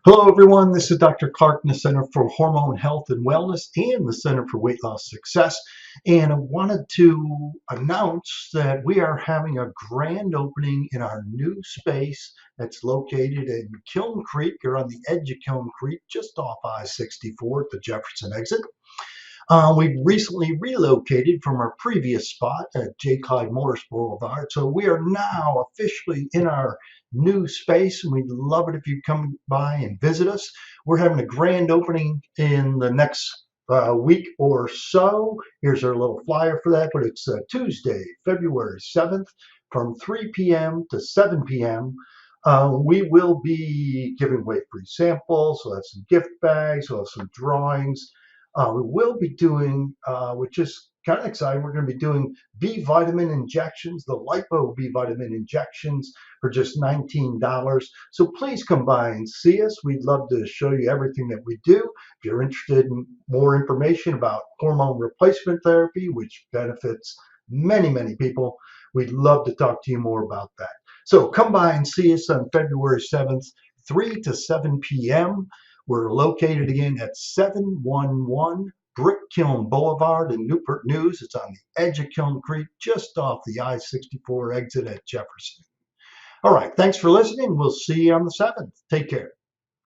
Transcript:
Hello, everyone. This is Dr. Clark in the Center for Hormone Health and Wellness and the Center for Weight Loss Success. And I wanted to announce that we are having a grand opening in our new space that's located in Kiln Creek, or on the edge of Kiln Creek, just off I-64 at the Jefferson exit. We recently relocated from our previous spot at J. Clyde Morris Boulevard, so we are now officially in our new space, and we'd love it if you come by and visit us. We're having a grand opening in the next week or so. Here's our little flyer for that, but it's Tuesday, February 7th from 3 p.m. to 7 p.m. We will be giving away free samples, we'll have some gift bags, we'll have some drawings. We will be doing, which is kind of exciting, we're going to be doing B vitamin injections, the lipo B vitamin injections for just $19. So please come by and see us. We'd love to show you everything that we do. If you're interested in more information about hormone replacement therapy, which benefits many, many people, we'd love to talk to you more about that. So come by and see us on February 7th, 3 to 7 p.m. We're located again at 711 Brick Kiln Boulevard in Newport News. It's on the edge of Kiln Creek, just off the I-64 exit at Jefferson. All right, thanks for listening. We'll see you on the 7th. Take care.